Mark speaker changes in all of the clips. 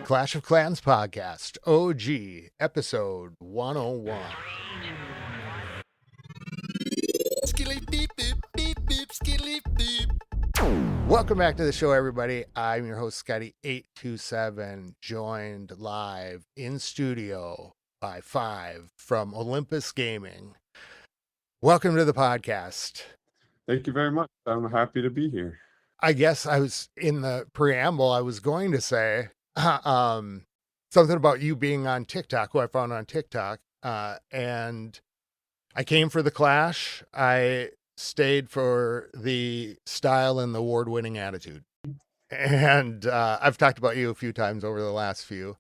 Speaker 1: Clash of Clans podcast, OG, episode 101. Welcome back to the show, everybody. I'm your host, Scotty 827, joined live in studio by Five from Olympus Gaming. Welcome to the podcast.
Speaker 2: Thank you very much. I'm happy to be here.
Speaker 1: I guess I was in the preamble, I was going to say something about you being on TikTok, who I found on TikTok. And I came for the clash. I stayed for the style and the award-winning attitude. And I've talked about you a few times over the last few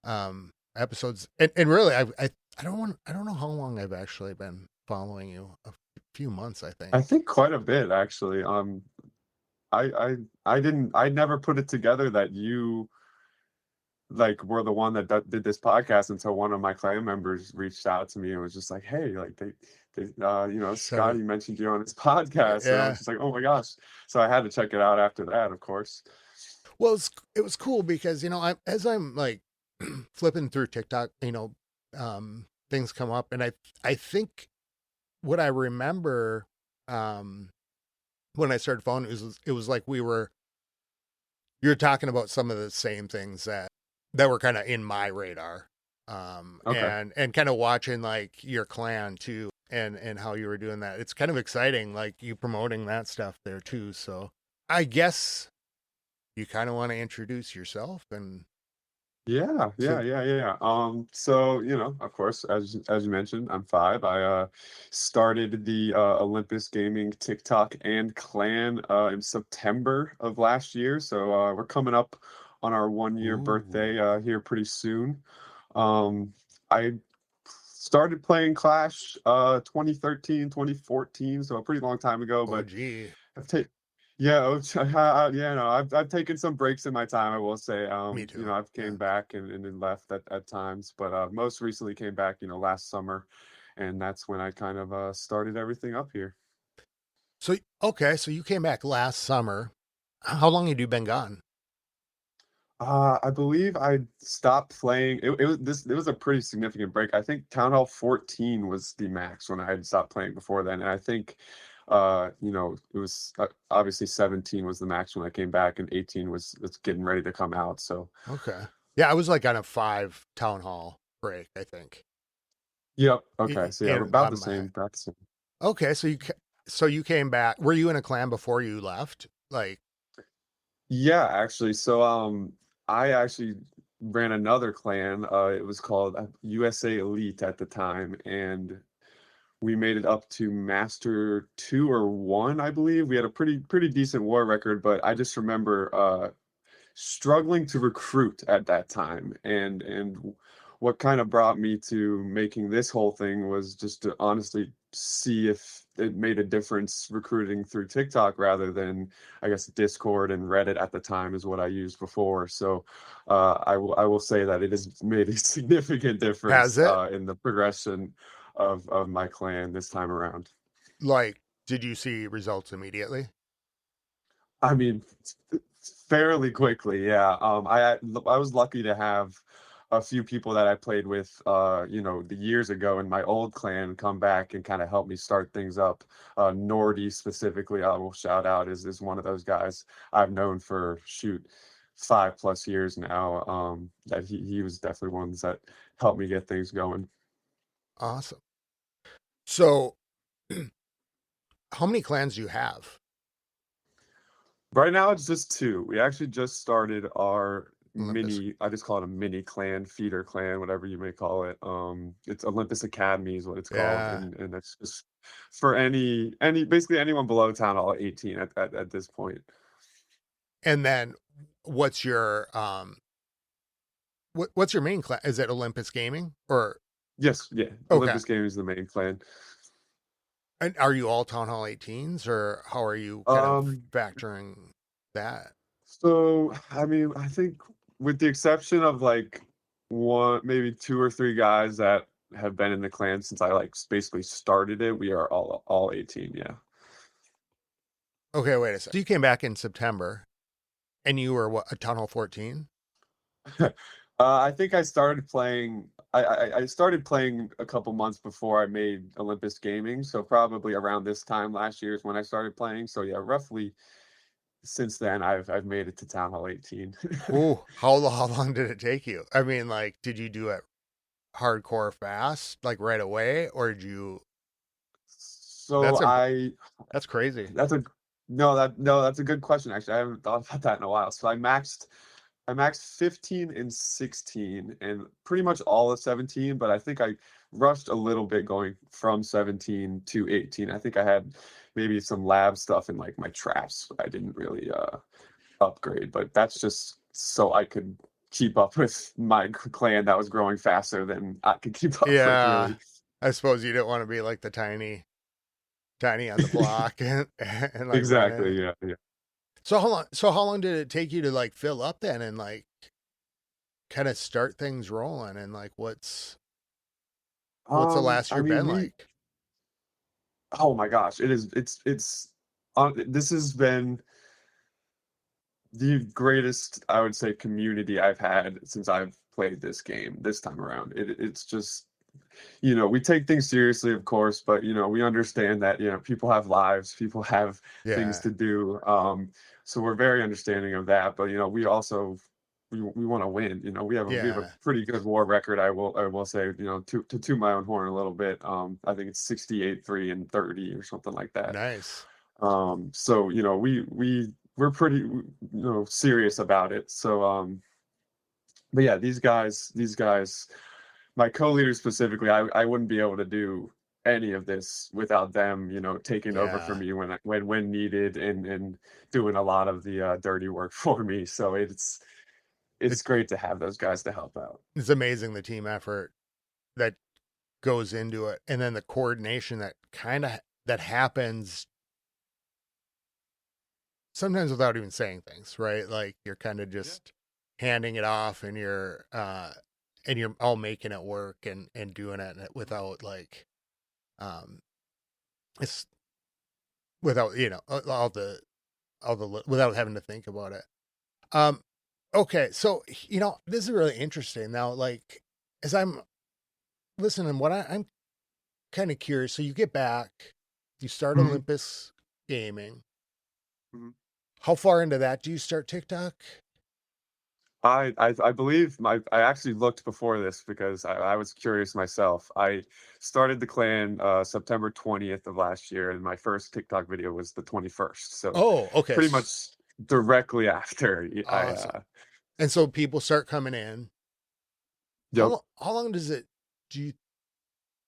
Speaker 1: episodes. And really, I don't know how long I've actually been following you. A few months, I think.
Speaker 2: I think quite a bit, actually. I never put it together that you were the one that did this podcast until one of my clan members reached out to me and was just like, hey, Scotty mentioned you on his podcast.
Speaker 1: Yeah.
Speaker 2: And I was just like, oh my gosh. So I had to check it out after that, of course.
Speaker 1: Well, it was cool because, as I'm like flipping through TikTok, things come up, and I think what I remember when I started following it was like you're talking about some of the same things that were kind of in my radar.
Speaker 2: Okay.
Speaker 1: And kind of watching like your clan too, and how you were doing that. It's kind of exciting, like you promoting that stuff there too. So I guess you kind of want to introduce yourself and
Speaker 2: Yeah. So, of course, as you mentioned, I'm Five. I started the Olympus Gaming TikTok and clan in September of last year. So we're coming up on our 1 year birthday here pretty soon. I started playing Clash 2013, 2014, so a pretty long time ago, but
Speaker 1: OG.
Speaker 2: I've taken some breaks in my time, I will say.
Speaker 1: Me too.
Speaker 2: I've came back and then left at times, but most recently came back, last summer, and that's when I kind of started everything up here.
Speaker 1: So you came back last summer. How long had you been gone?
Speaker 2: I believe I stopped playing. It was a pretty significant break. I think Town Hall 14 was the max when I had stopped playing before then, and I think it was obviously 17 was the max when I came back, and 18 was getting ready to come out. So
Speaker 1: okay, yeah, I was like on a 5 Town Hall break, I think.
Speaker 2: Yep. Okay. So yeah, we're about the same.
Speaker 1: Okay, so you came back. Were you in a clan before you left? Like,
Speaker 2: yeah, actually. So I actually ran another clan. It was called USA Elite at the time, and we made it up to Master 2 or 1, I believe. We had a pretty decent war record, but I just remember struggling to recruit at that time. And what kind of brought me to making this whole thing was just to honestly see if it made a difference recruiting through TikTok rather than, I guess, Discord and Reddit at the time is what I used before. So I will say that it has made a significant difference in the progression of my clan this time around.
Speaker 1: Like, did you see results immediately?
Speaker 2: I mean, fairly quickly, yeah. I was lucky to have a few people that I played with, the years ago in my old clan come back and kind of help me start things up. Nordy specifically, I will shout out, is one of those guys I've known for 5+ years now. That he was definitely ones that helped me get things going.
Speaker 1: Awesome. So, how many clans do you have?
Speaker 2: Right now, it's just 2. We actually just started our
Speaker 1: Olympus.
Speaker 2: I just call it a mini clan, feeder clan, whatever you may call it. It's Olympus Academy is what it's called, and that's just for basically anyone below Town Hall 18 at this point.
Speaker 1: And then, what's your what's your main clan? Is it Olympus Gaming or?
Speaker 2: Yes, yeah. Okay. Olympus Gaming is the main clan.
Speaker 1: And are you all Town Hall 18s, or how are you kind of factoring that?
Speaker 2: So, I mean, I think with the exception of like one, maybe 2 or 3 guys that have been in the clan since I basically started it, we are all 18, yeah.
Speaker 1: Okay, wait a second. So you came back in September, and you were what, a Town Hall 14?
Speaker 2: I think I started playing. I started playing a couple months before I made Olympus Gaming, so probably around this time last year is when I started playing. So yeah, roughly since then I've made it to Town Hall 18.
Speaker 1: Ooh, how long did it take you? I mean, like, did you do it hardcore fast, like right away, or did you?
Speaker 2: So
Speaker 1: That's imp
Speaker 2: I
Speaker 1: that's crazy.
Speaker 2: that's a no, that's a good question actually. I haven't thought about that in a while. So I maxed 15 and 16 and pretty much all of 17, but I think I rushed a little bit going from 17 to 18. I think I had maybe some lab stuff in like my traps I didn't really upgrade, but that's just so I could keep up with my clan that was growing faster than I could keep up with
Speaker 1: Yeah,
Speaker 2: really.
Speaker 1: I suppose you didn't want to be like the tiny on the block and like running.
Speaker 2: Exactly, yeah, yeah.
Speaker 1: So how long did it take you to like fill up then and like kind of start things rolling and like what's the last
Speaker 2: I
Speaker 1: year
Speaker 2: mean,
Speaker 1: been
Speaker 2: we
Speaker 1: like?
Speaker 2: oh my gosh, it's this has been the greatest, I would say, community I've had since I've played this game this time around. It's just, we take things seriously, of course, but we understand that, people have lives, people have things
Speaker 1: Yeah.
Speaker 2: to do. So we're very understanding of that. But we also we want to win. We have a
Speaker 1: Yeah.
Speaker 2: pretty good war record. I will say, to toot my own horn a little bit. I think it's 68-3-30 or something like that.
Speaker 1: Nice.
Speaker 2: So we're pretty serious about it. So but yeah, these guys, my co-leaders specifically, I wouldn't be able to do any of this without them, taking over for
Speaker 1: Yeah.
Speaker 2: me when needed and doing a lot of the dirty work for me. So it's
Speaker 1: It,
Speaker 2: great to have those guys to help out.
Speaker 1: it's amazing the team effort that goes into it and then the coordination that kind of that happens sometimes without even saying things, right? Like you're kind of
Speaker 2: Yeah.
Speaker 1: just handing it off and you're all making it work and doing it without like um it's without without having to think about it. Um okay, so this is really interesting now, like as I'm listening, I'm kind of curious. So you get back, you start
Speaker 2: Mhm.
Speaker 1: Olympus Gaming.
Speaker 2: Mhm.
Speaker 1: How far into that do you start TikTok?
Speaker 2: I believe I actually looked before this because I was curious myself. I started the clan September 20th of last year, and my first TikTok video was the 21st. So
Speaker 1: Oh, okay.
Speaker 2: pretty much directly after I
Speaker 1: Awesome. And so people start coming in.
Speaker 2: yep.
Speaker 1: How long do you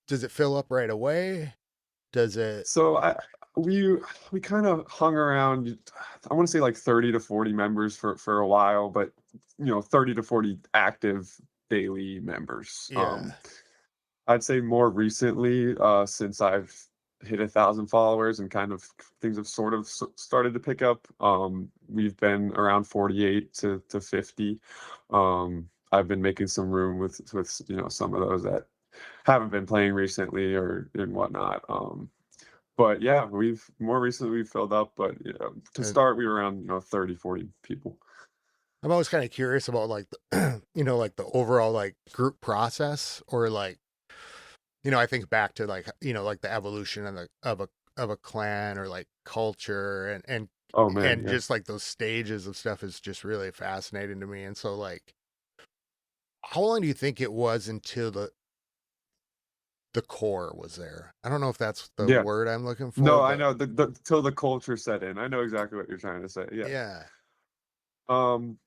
Speaker 1: does it fill up right away? Does it
Speaker 2: So we we kind of hung around, I want to say like 30 to 40 members for a while, but 30 to 40 active daily members.
Speaker 1: yeah.
Speaker 2: I'd say more recently, since I've hit 1,000 followers and kind of things have sort of started to pick up. We've been around 48 to 50. I've been making some room with some of those that haven't been playing recently or and whatnot. But yeah, we've more recently we've filled up, but to
Speaker 1: And
Speaker 2: start we were around 30, 40 people.
Speaker 1: I'm always kind of curious about like the like the overall like group process or like I think back to like like the evolution of a clan or like culture
Speaker 2: Oh man,
Speaker 1: and
Speaker 2: yeah.
Speaker 1: just like those stages of stuff is just really fascinating to me. And so like how long do you think it was until the core was there? I don't know if that's the
Speaker 2: Yeah.
Speaker 1: word I'm looking for,
Speaker 2: No, I
Speaker 1: but
Speaker 2: know the till the culture set in. I know exactly what you're trying to say. Yeah.
Speaker 1: yeah.
Speaker 2: Um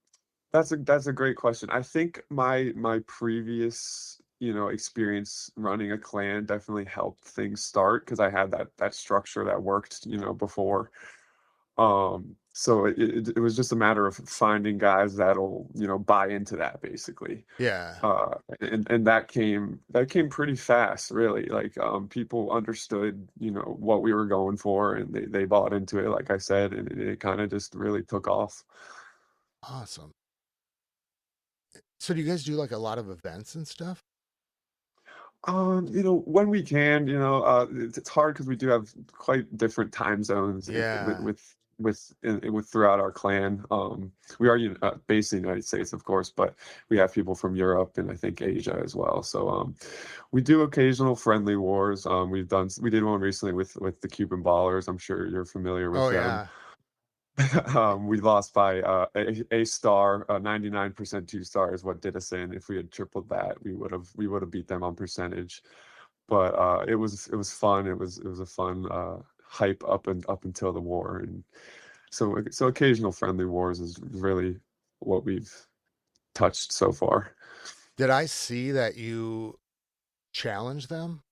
Speaker 2: that's a great question. I think my previous, experience running a clan definitely helped things start because I had that structure that worked, before. So it was just a matter of finding guys that'll, buy into that basically.
Speaker 1: Yeah.
Speaker 2: And that came pretty fast, really. Like people understood, what we were going for and they bought into it, like I said, and it kind of just really took off.
Speaker 1: Awesome. So do you guys do like a lot of events and stuff?
Speaker 2: When we can, it's hard because we do have quite different time zones
Speaker 1: Yeah.
Speaker 2: with throughout our clan. We are based in the United States, of course, but we have people from Europe and I think Asia as well. So we do occasional friendly wars. We did one recently with the Cuban Ballers. I'm sure you're familiar with
Speaker 1: Oh
Speaker 2: them.
Speaker 1: yeah.
Speaker 2: We lost by a star. 99% two star is what did us in. If we had tripled that, we would have beat them on percentage. But it was fun. It was a fun hype up until the war, and so occasional friendly wars is really what we've touched so far.
Speaker 1: Did I see that you challenged them?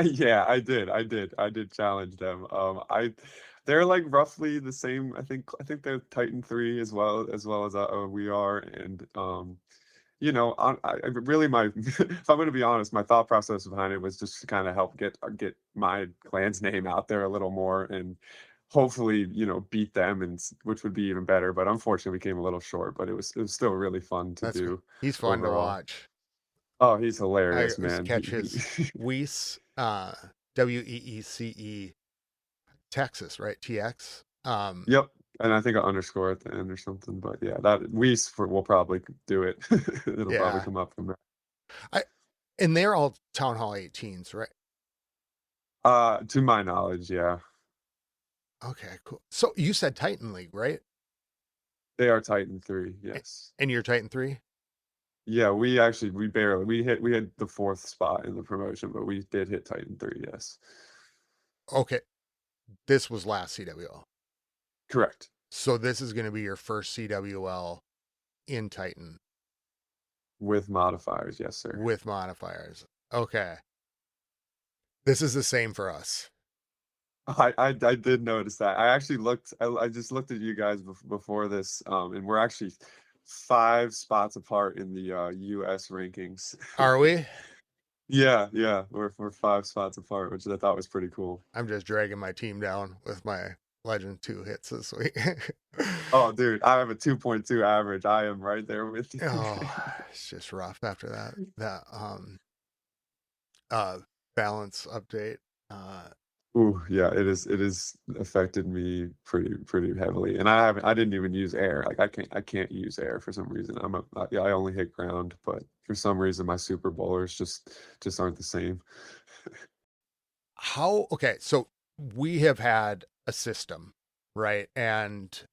Speaker 2: Yeah, I did challenge them. They're like roughly the same. I think they're Titan 3 as well as we are, and I really if I'm going to be honest, my thought process behind it was just to kind of help get my clan's name out there a little more, and hopefully beat them, which would be even better. But unfortunately, we came a little short. But it was still really fun to
Speaker 1: That's
Speaker 2: do
Speaker 1: he's fun to
Speaker 2: overall.
Speaker 1: watch.
Speaker 2: Oh, he's
Speaker 1: I
Speaker 2: hilarious,
Speaker 1: always
Speaker 2: man.
Speaker 1: catch his Weiss, Weece, Texas, right? TX.
Speaker 2: Yep. And I think an underscore at the end or something. But yeah, that will probably do it. It'll probably
Speaker 1: Yeah.
Speaker 2: come up from there.
Speaker 1: I and they're all Town Hall 18s, right?
Speaker 2: To my knowledge, yeah.
Speaker 1: Okay, cool. So you said Titan League, right?
Speaker 2: They are Titan 3,
Speaker 1: A-
Speaker 2: yes.
Speaker 1: And you're Titan 3?
Speaker 2: Yeah, we had the fourth spot in the promotion, but we did hit Titan 3, yes.
Speaker 1: Okay. This was last CWL.
Speaker 2: Correct.
Speaker 1: So this is going to be your first CWL in Titan
Speaker 2: With modifiers, yes, sir.
Speaker 1: with modifiers. Okay. This is the same for us.
Speaker 2: I did notice that. I actually looked. I just looked at you guys before this, and we're actually 5 spots apart in the U.S. rankings.
Speaker 1: Are we?
Speaker 2: Yeah, yeah, we're 5 spots apart, which I thought was pretty cool.
Speaker 1: I'm just dragging my team down with my Legend 2 hits this week.
Speaker 2: Oh, dude, I have a 2.2 average. I am right there with you.
Speaker 1: Oh, it's just rough after that uh balance update. Uh
Speaker 2: Ooh, yeah, it is affected me pretty heavily. And I didn't even use air. Like I can't use air for some reason. Yeah, I only hit ground, but for some reason my super bowlers just aren't the same.
Speaker 1: how okay, so we have had a system, right? And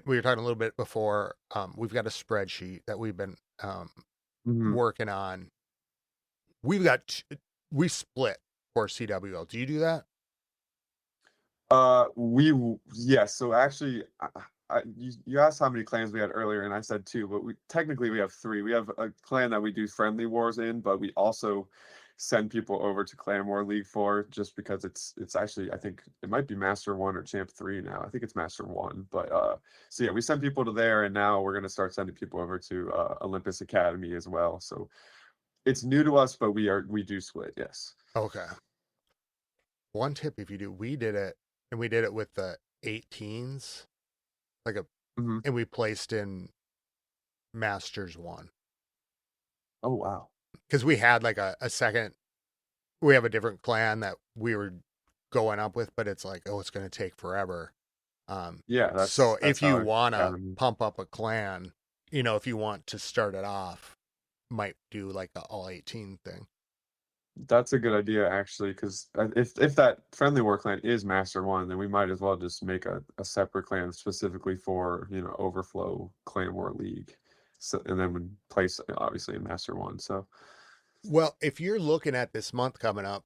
Speaker 1: we were talking a little bit before. We've got a spreadsheet that we've been
Speaker 2: Mhm.
Speaker 1: working on. We've got we split for CWL. Do you do that?
Speaker 2: Yes. So actually, you asked how many clans we had earlier, and I said two, but we have three. We have a clan that we do friendly wars in, but we also send people over to Clan War League for, just because it's actually, I think it might be Master 1 or Champ 3 now. I think it's Master 1, but so yeah, we send people to there, and now we're gonna start sending people over to Olympus Academy as well. So it's new to us, but we do split, yes.
Speaker 1: Okay. One tip if you do, we did it and we did it with the 18s, like a
Speaker 2: Hmm.
Speaker 1: and we placed in Masters 1
Speaker 2: Oh wow.
Speaker 1: because we had like a second. We have a different clan that we were going up with, but it's like, oh, it's going to take forever.
Speaker 2: Yeah,
Speaker 1: So
Speaker 2: that's
Speaker 1: if
Speaker 2: how
Speaker 1: you
Speaker 2: our
Speaker 1: want to
Speaker 2: academy.
Speaker 1: pump up a clan, if you want to start it off, might do like the all 18 thing.
Speaker 2: That's a good idea, actually, because if that friendly war clan is Master 1, then we might as well just make a separate clan specifically for, Overflow Clan War League. So, and then would place obviously in Master 1. So
Speaker 1: Well, if you're looking at this month coming up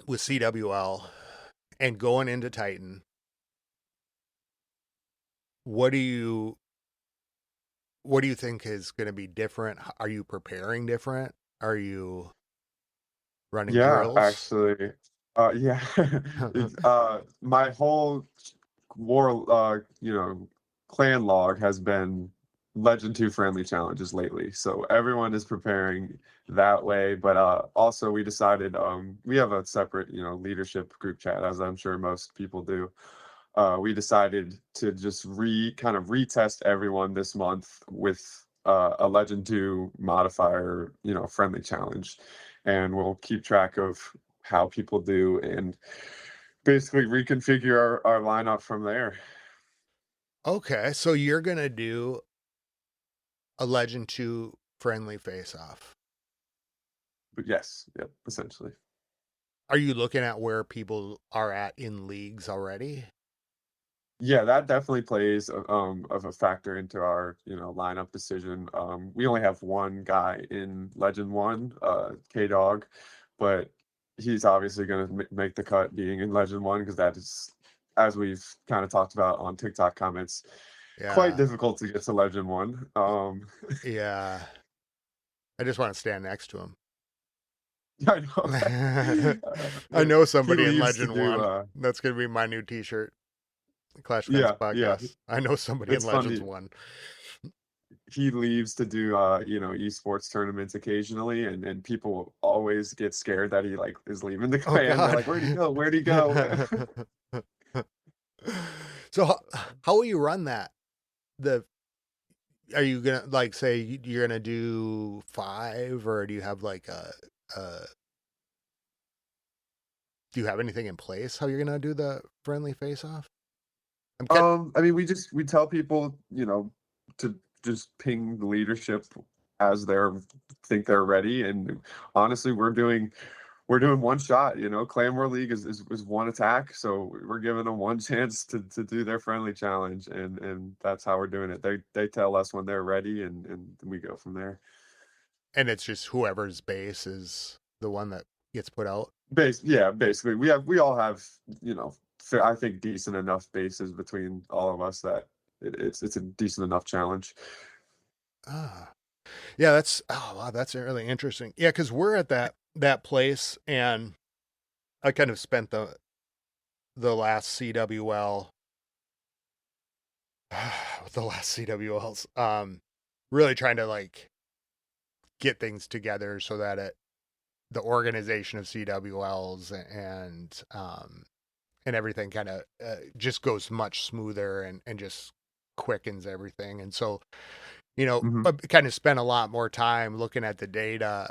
Speaker 1: with CWL and going into Titan, what do you what do you think is going to be different? Are you preparing different? Are you running
Speaker 2: yeah,
Speaker 1: drills?
Speaker 2: actually, yeah, it's my whole war, clan log has been Legend 2 friendly challenges lately. So everyone is preparing that way. But also we decided, we have a separate, leadership group chat, as I'm sure most people do. We decided to just kind of retest everyone this month with a Legend 2 modifier, friendly challenge. And we'll keep track of how people do. And basically reconfigure our lineup from there.
Speaker 1: Okay, so you're gonna do a Legend 2 friendly face-off.
Speaker 2: But yes, yep, essentially.
Speaker 1: Are you looking at where people are at in leagues already?
Speaker 2: Yeah, that definitely plays of a factor into our, lineup decision. We only have one guy in Legend One, K Dog, but he's obviously going to make the cut being in Legend One because that is, as we've kind of talked about on TikTok comments, quite
Speaker 1: Yeah,
Speaker 2: difficult to get to Legend One.
Speaker 1: yeah. I just wanna stand next to him.
Speaker 2: I know.
Speaker 1: I know
Speaker 2: He
Speaker 1: somebody in
Speaker 2: leaves to
Speaker 1: Legend
Speaker 2: do.
Speaker 1: 1. That's gonna be my new T-shirt. Clash Fans
Speaker 2: Yeah, yeah.
Speaker 1: podcast. I know somebody in
Speaker 2: It's
Speaker 1: Legends
Speaker 2: funny.
Speaker 1: 1.
Speaker 2: He leaves to do esports tournaments occasionally, and people always get scared that he like is leaving the
Speaker 1: Oh
Speaker 2: clan. They're
Speaker 1: god.
Speaker 2: like, "Where'd he go? Where'd he go?"
Speaker 1: So how will you run that? The Are you gonna like say you're gonna do 5, or do you have like a do you have anything in place how you're gonna do the friendly face off? I'm kind
Speaker 2: I mean, we tell people, to just ping the leadership as they're ready, and honestly, we're doing one shot. Clan War League is one attack, so we're giving them one chance to do their friendly challenge, and that's how we're doing it. They tell us when they're ready, and we go from there.
Speaker 1: and it's just whoever's base is the one that gets put out.
Speaker 2: Yeah, basically, we all have, I think decent enough bases between all of us that it's a decent enough challenge.
Speaker 1: Ah. Yeah, that's oh wow, that's really interesting. Yeah, because we're at that place, and I kind of spent the last CWL, the last CWLs, really trying to like get things together so that the organization of CWLs and everything kind of just goes much smoother and just quickens everything. And so
Speaker 2: Hmm.
Speaker 1: I kind of spent a lot more time looking at the data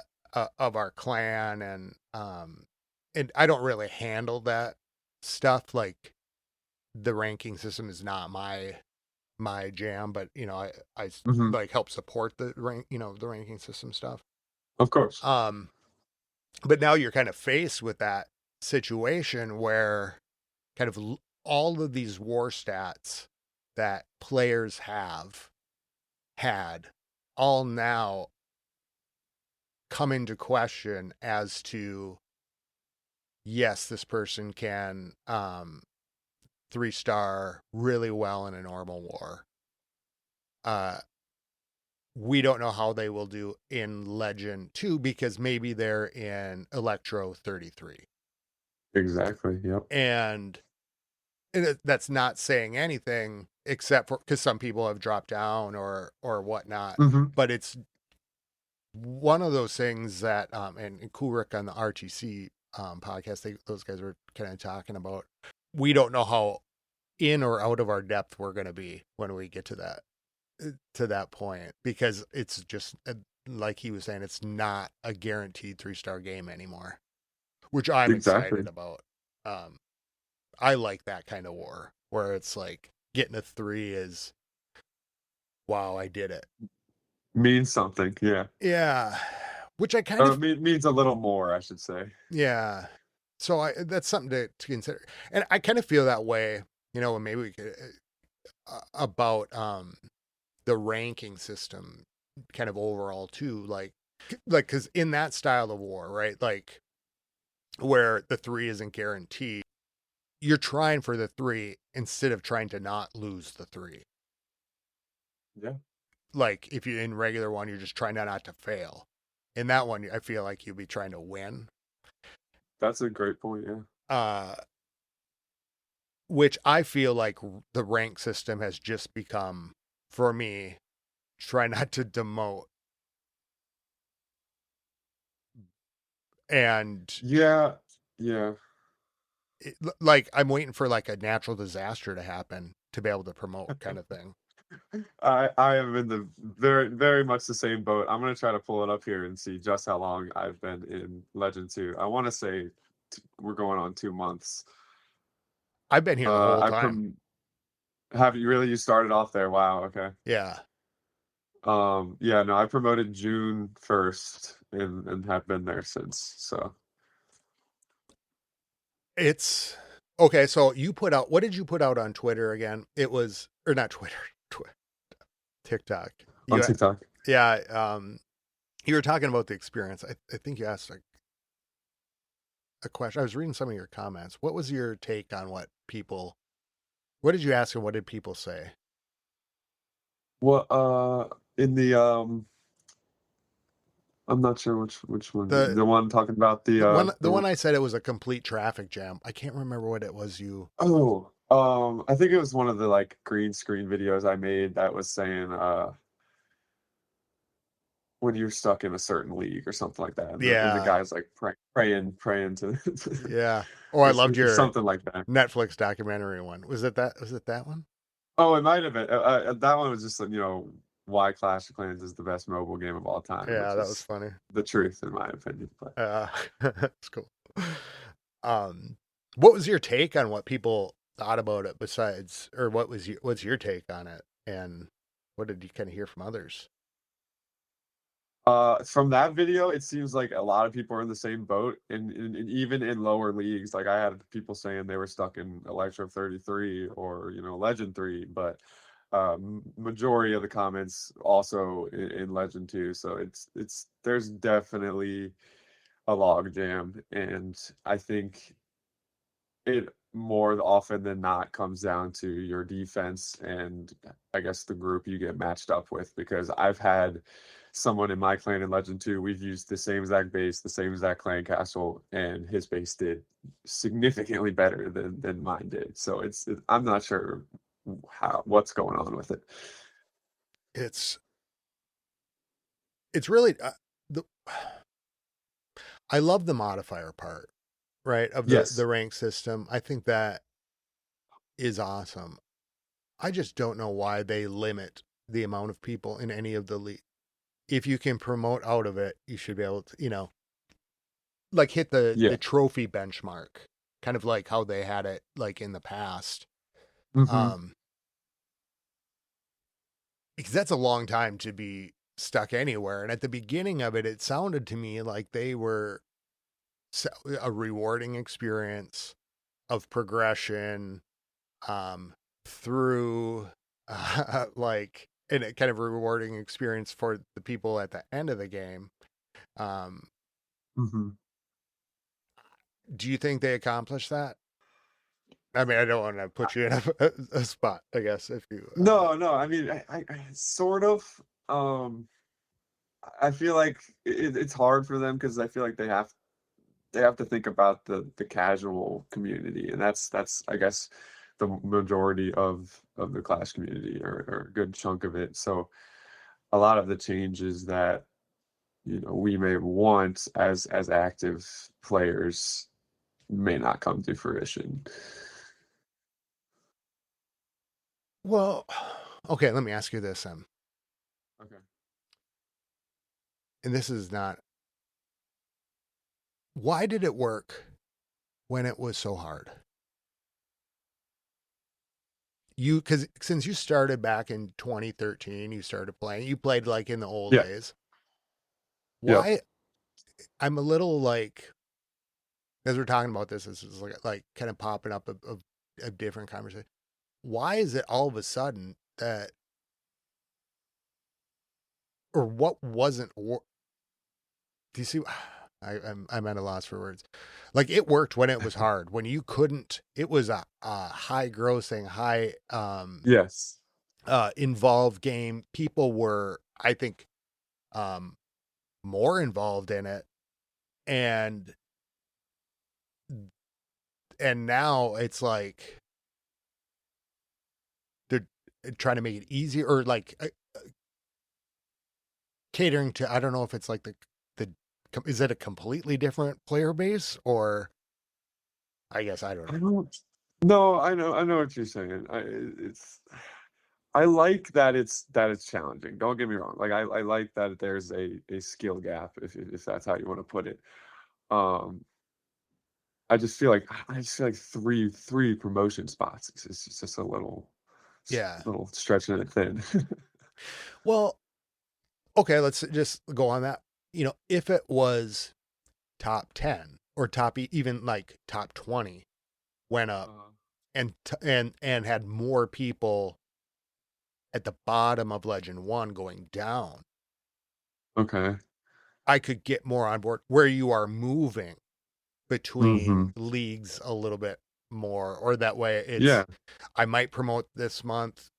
Speaker 1: of our clan, and I don't really handle that stuff. Like the ranking system is not my jam, but
Speaker 2: Hmm.
Speaker 1: like help support the the ranking system stuff.
Speaker 2: Of course.
Speaker 1: Um, but now you're kind of faced with that situation where kind of all of these war stats that players have had all now come into question as to yes, this person can 3-star really well in a normal war. Uh, we don't know how they will do in Legend 2 because maybe they're in Electro 33.
Speaker 2: Exactly. Yep.
Speaker 1: And that's not saying anything except for because some people have dropped down or whatnot.
Speaker 2: Hmm.
Speaker 1: But it's one of those things that and Kurik on the RTC podcast, those guys were kind of talking about. We don't know how in or out of our depth we're going to be when we get to that point because it's just like he was saying, it's not a guaranteed 3-star game anymore, which I'm excited
Speaker 2: Exactly.
Speaker 1: about. Um, I like that kind of war where it's like getting a 3 is wow, I did it.
Speaker 2: Means something. Yeah.
Speaker 1: Yeah, which I kind of
Speaker 2: Means a little more, I should say.
Speaker 1: yeah. So that's something to consider, and I kind of feel that way, and maybe we could about the ranking system, kind of overall too, like because in that style of war, right, like where the 3 isn't guaranteed, you're trying for the 3 instead of trying to not lose the 3.
Speaker 2: Yeah.
Speaker 1: Like if you in regular one, you're just trying not to fail. In that one, I feel like you'll be trying to win.
Speaker 2: That's a great point. Yeah.
Speaker 1: Uh, which I feel like the rank system has just become, for me, try not to demote. And
Speaker 2: Yeah. Yeah.
Speaker 1: like I'm waiting for like a natural disaster to happen to be able to promote kind of thing.
Speaker 2: I am in the very very much the same boat. I'm gonna try to pull it up here and see just how long I've been in Legend 2. I want to say we're going on 2 months.
Speaker 1: I've been here the whole
Speaker 2: I
Speaker 1: time.
Speaker 2: prom have you really? You started off there? Wow, okay.
Speaker 1: Yeah.
Speaker 2: Yeah, no, I promoted June 1st and have been there since. So,
Speaker 1: It's okay. So you put out, what did you put out on Twitter again? It was, or not Twitter, TikTok.
Speaker 2: on
Speaker 1: You,
Speaker 2: TikTok.
Speaker 1: yeah. You were talking about the experience. I think you asked a question. I was reading some of your comments. What was your take on what did you ask and what did people say?
Speaker 2: What in the I'm not sure which one.
Speaker 1: The,
Speaker 2: The one talking about
Speaker 1: the one I said it was a complete traffic jam. I can't remember what it was you.
Speaker 2: oh, I think it was one of the like green screen videos I made that was saying when you're stuck in a certain league or something like that. And the
Speaker 1: Yeah.
Speaker 2: guy's like praying to
Speaker 1: Yeah. Oh, I loved
Speaker 2: it's
Speaker 1: your
Speaker 2: something like that.
Speaker 1: Netflix documentary one. Was it that one?
Speaker 2: Oh, it might have been. That one was just, why Clash of Clans is the best mobile game of all time,
Speaker 1: Yeah,
Speaker 2: which
Speaker 1: that was
Speaker 2: is
Speaker 1: funny.
Speaker 2: the truth in my opinion. But
Speaker 1: That's cool. Um, what was your take on what people thought about it besides, or what's your take on it? And what did you kind of hear from others?
Speaker 2: from that video, it seems like a lot of people are in the same boat, and even in lower leagues. Like I had people saying they were stuck in Electro 33 or Legend 3, but majority of the comments also in Legend 2. So it's there's definitely a log jam, and I think it more often than not comes down to your defense and I guess the group you get matched up with, because I've had someone in my clan in Legend 2, we've used the same exact base, the same exact clan castle, and his base did significantly better than mine did. So I'm not sure what's going on with it.
Speaker 1: It's it's really the I love the modifier part, right, of the
Speaker 2: Yes.
Speaker 1: rank system. I think that is awesome. I just don't know why they limit the amount of people in any of the league. If you can promote out of it, you should be able to, like hit the
Speaker 2: Yeah.
Speaker 1: trophy benchmark, kind of like how they had it like in the past.
Speaker 2: Hmm.
Speaker 1: Um, because that's a long time to be stuck anywhere. And at the beginning of it, it sounded to me like they were a rewarding experience of progression um, through like and a kind of rewarding experience for the people at the end of the game. Um,
Speaker 2: Hmm.
Speaker 1: do you think they accomplished that? I mean, I don't want to put you in a spot, I guess, if you.
Speaker 2: No, no. I mean, I sort of. Um, I feel like it's hard for them because I feel like they have to think about the casual community, and that's I guess the majority of the Clash community, or a good chunk of it. So a lot of the changes that we may want as active players may not come to fruition.
Speaker 1: Well, okay, let me ask you this,
Speaker 2: Okay.
Speaker 1: and this is not. Why did it work when it was so hard? Because since you started back in 2013, you started playing. You played like in the old
Speaker 2: Yeah.
Speaker 1: days.
Speaker 2: Yeah.
Speaker 1: Why? I'm a little like as we're talking about this. This is like kind of popping up of a different conversation. Why is it all of a sudden that, or what wasn't? Do you see? I'm at a loss for words. Like it worked when it was hard. When you couldn't, it was a high grossing, high
Speaker 2: Yes.
Speaker 1: involved game. People were, I think, um, more involved in it, and now it's like they're trying to make it easier or like catering to. I don't know if it's like the is it a completely different player base or I guess I don't
Speaker 2: I
Speaker 1: know.
Speaker 2: don't. No, I know what you're saying. I like that it's challenging. Don't get me wrong. Like I like that there's a skill gap, if that's how you want to put it. Um, I just feel like three promotion spots. It's just a
Speaker 1: Yeah.
Speaker 2: little stretching it thin.
Speaker 1: Well, okay, let's just go on that. If it was top 10 or even like top 20 went up and had more people at the bottom of Legend 1 going down,
Speaker 2: Okay.
Speaker 1: I could get more on board where you are moving between
Speaker 2: Mhm.
Speaker 1: leagues a little bit more, or that way
Speaker 2: Yeah,
Speaker 1: I might promote this month.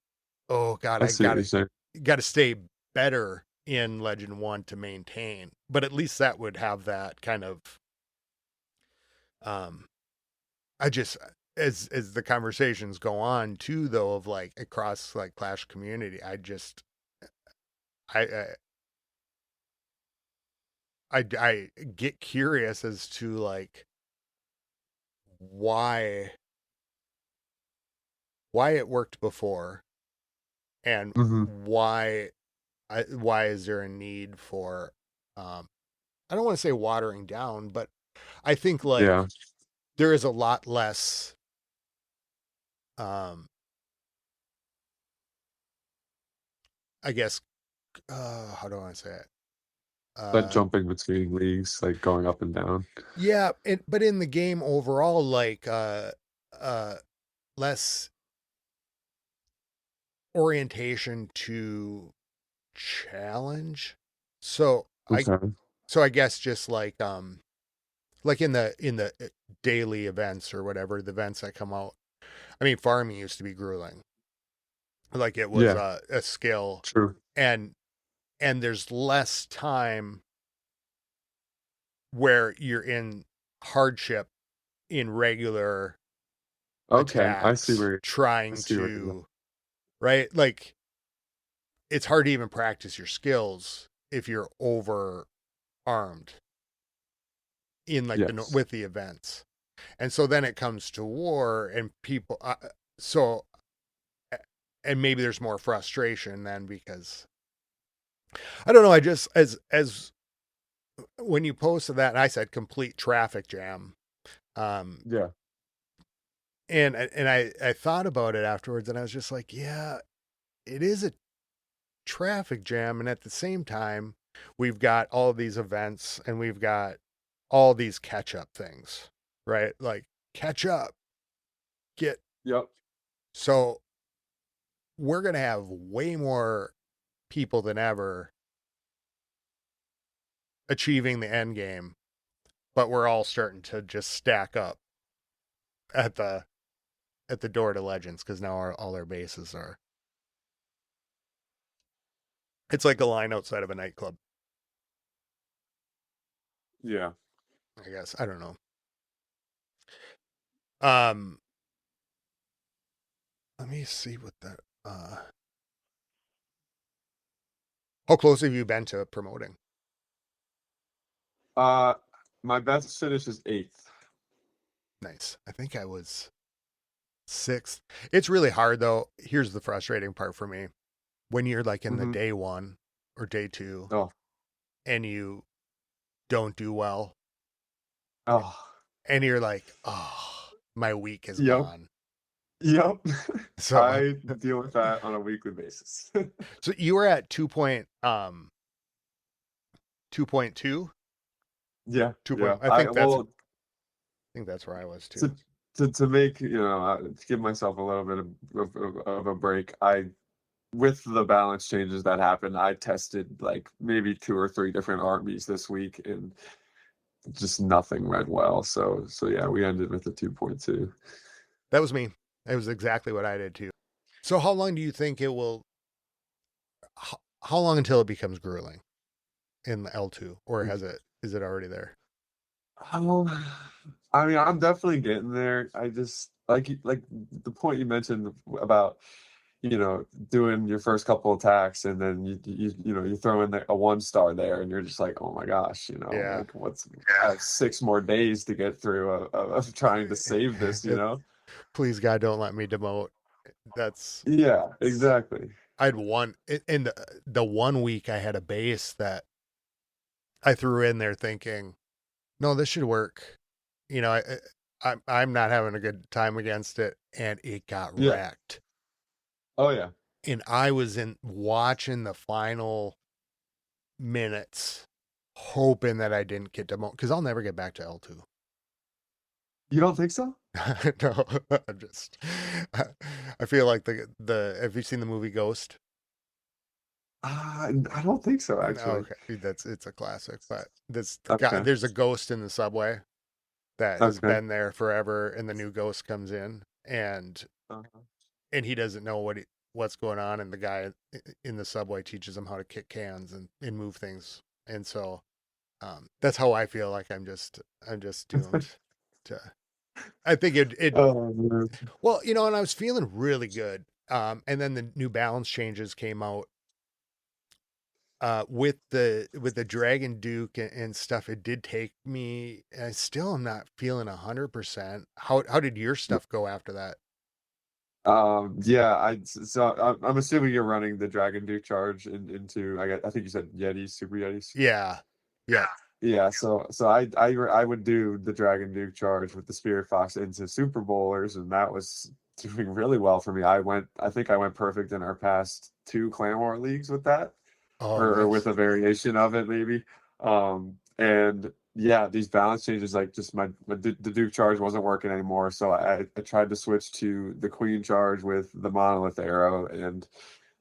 Speaker 1: Oh God,
Speaker 2: I
Speaker 1: I
Speaker 2: see what you're saying.
Speaker 1: gotta stay better in Legend 1 to maintain. But at least that would have that kind of um I just as the conversations go on too though of like across like Clash community, I I get curious as to like why it worked before and
Speaker 2: Mhm.
Speaker 1: why is there a need for um I don't want to say watering down, but I think
Speaker 2: Yeah.
Speaker 1: like there is a lot less um I guess how do I want to say it?
Speaker 2: That
Speaker 1: Uh
Speaker 2: jumping between leagues, like going up and down.
Speaker 1: yeah, but in the game overall like uh less orientation to challenge. So
Speaker 2: Okay.
Speaker 1: I guess just like in the daily events or whatever, the events that come out. I mean, farming used to be grueling. Like it was
Speaker 2: Yeah,
Speaker 1: a skill
Speaker 2: true.
Speaker 1: and there's less time where you're in hardship in regular
Speaker 2: Okay,
Speaker 1: attacks
Speaker 2: I
Speaker 1: trying
Speaker 2: see where you're going.
Speaker 1: to right like it's hard to even practice your skills if you're over armed in like
Speaker 2: Yes.
Speaker 1: with the events. And so then it comes to war and people so and maybe there's more frustration then because I don't know, I just as when you posted that and I said complete traffic jam. Um
Speaker 2: Yeah.
Speaker 1: and I thought about it afterwards and I was just like, yeah, it is a traffic jam and at the same time we've got all these events and we've got all these catch up things, right? Like catch up, get
Speaker 2: Yep.
Speaker 1: so we're going to have way more people than ever achieving the end game, but we're all starting to just stack up at the door to Legends because now all our bases are. It's like a line outside of a nightclub.
Speaker 2: Yeah.
Speaker 1: I guess I don't know. Um, let me see what that. How close have you been to promoting?
Speaker 2: Uh, my best finish is 8th.
Speaker 1: Nice. I think I was sixth. It's really hard though. Here's the frustrating part for me: when you're like in the
Speaker 2: Mhm.
Speaker 1: day one or day two,
Speaker 2: Oh.
Speaker 1: and you don't do well,
Speaker 2: Oh.
Speaker 1: and you're like, oh, my week is
Speaker 2: Yep.
Speaker 1: gone.
Speaker 2: Yep.
Speaker 1: So,
Speaker 2: I deal with that on a weekly basis.
Speaker 1: so you were at 2.2,
Speaker 2: Yeah,
Speaker 1: 2 point.
Speaker 2: yeah. I
Speaker 1: I
Speaker 2: well,
Speaker 1: think that's where I was too.
Speaker 2: to to make, to give myself a little bit of a break, I with the balance changes that happened, I tested like maybe 2 or 3 different armies this week and just nothing went well. So yeah, we ended with a 2.2.
Speaker 1: That was me. That was exactly what I did too. So how long do you think it will? How long until it becomes grueling in the L2, or has it? Is it already there?
Speaker 2: Um, I mean, I'm definitely getting there. I just like the point you mentioned about, doing your first couple attacks and then you throw in a 1 star there and you're just like, oh my gosh,
Speaker 1: Yeah.
Speaker 2: like I have 6 more days to get through of trying to save this.
Speaker 1: Please God, don't let me demote. That's
Speaker 2: Yeah, exactly.
Speaker 1: I'd one in the 1 week I had a base that I threw in there thinking, no, this should work. You know, I'm not having a good time against it, and it got
Speaker 2: Yeah.
Speaker 1: wrecked.
Speaker 2: Oh yeah.
Speaker 1: And I was in watching the final minutes, hoping that I didn't get demoted because I'll never get back to L2.
Speaker 2: You don't think so?
Speaker 1: No, I'm just. I feel like the. Have you seen the movie Ghost?
Speaker 2: I don't think so,
Speaker 1: No,
Speaker 2: actually.
Speaker 1: okay, it's a classic, but this guy,
Speaker 2: Okay.
Speaker 1: there's a ghost in the subway that has
Speaker 2: Okay.
Speaker 1: been there forever, and the new ghost comes in,
Speaker 2: Uh-huh.
Speaker 1: and he doesn't know what's going on, and the guy in the subway teaches him how to kick cans and move things, and so that's how I feel like I'm just doomed to. I think it
Speaker 2: Oh man.
Speaker 1: well, and I was feeling really good, and then the New Balance changes came out with the Dragon Duke and stuff. It did take me. I still am not feeling 100%. How did your stuff go after that?
Speaker 2: Yeah, so I'm assuming you're running the Dragon Duke charge into I think you said Yetis, Super Yetis.
Speaker 1: Yeah, yep.
Speaker 2: Yeah, so I would do the Dragon Duke charge with the Spirit Fox into Super Bowlers, and that was doing really well for me. I think I went perfect in our past two Clan War leagues with that,
Speaker 1: Oh,
Speaker 2: or with
Speaker 1: nice.
Speaker 2: a variation of it maybe. And yeah, these balance changes, like just the Duke charge wasn't working anymore, so I tried to switch to the Queen charge with the Monolith arrow, and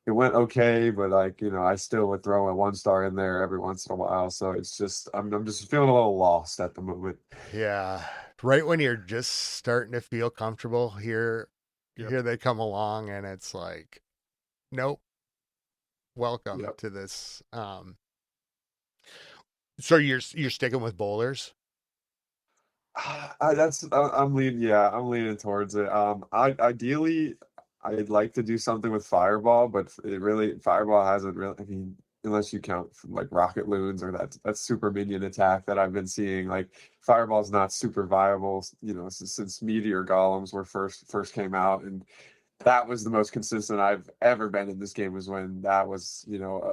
Speaker 2: it went okay, but like, I still would throw a 1 star in there every once in a while. So it's just I'm just feeling a little lost at the moment.
Speaker 1: Yeah, right when you're just starting to feel comfortable,
Speaker 2: Yep.
Speaker 1: here they come along, and it's like, nope, welcome
Speaker 2: Yep.
Speaker 1: to this. So you're sticking with bowlers?
Speaker 2: I'm leaning towards it. I ideally I'd like to do something with Fireball, but Fireball hasn't really. I mean, unless you count from like Rocket Loons or that super minion attack that I've been seeing, like Fireball's not super viable. Since Meteor Golems were first came out, and that was the most consistent I've ever been in this game was when that was,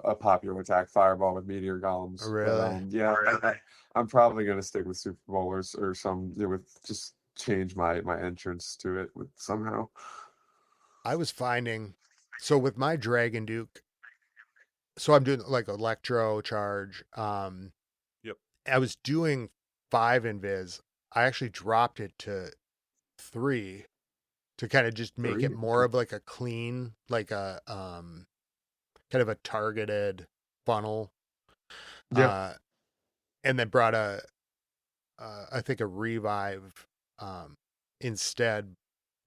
Speaker 2: a popular attack, Fireball with Meteor Golems. But
Speaker 1: Really?
Speaker 2: yeah, I'm probably gonna stick with Super Bowlers or some, with just change my entrance to it with somehow.
Speaker 1: I was finding so with my Dragon Duke, so I'm doing like electro charge.
Speaker 2: Yep.
Speaker 1: I was doing 5 invis. I actually dropped it to 3 to kind of just make it
Speaker 2: Three.
Speaker 1: more of like a clean, like a kind of a targeted funnel.
Speaker 2: Yeah.
Speaker 1: Uh, and then brought I think a revive um instead.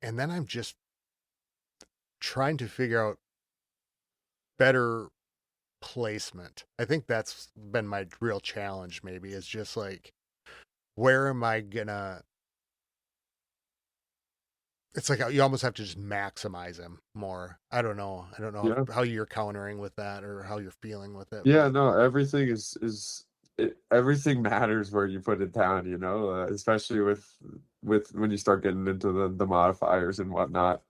Speaker 1: And then I'm just trying to figure out better placement. I think that's been my real challenge maybe is just like where am I gonna it's like you almost have to just maximize him more. I don't know. I don't know
Speaker 2: Yeah.
Speaker 1: how you're countering with that or how you're feeling with it,
Speaker 2: Yeah,
Speaker 1: but
Speaker 2: no, everything everything matters where you put it down, especially with when you start getting into the modifiers and whatnot.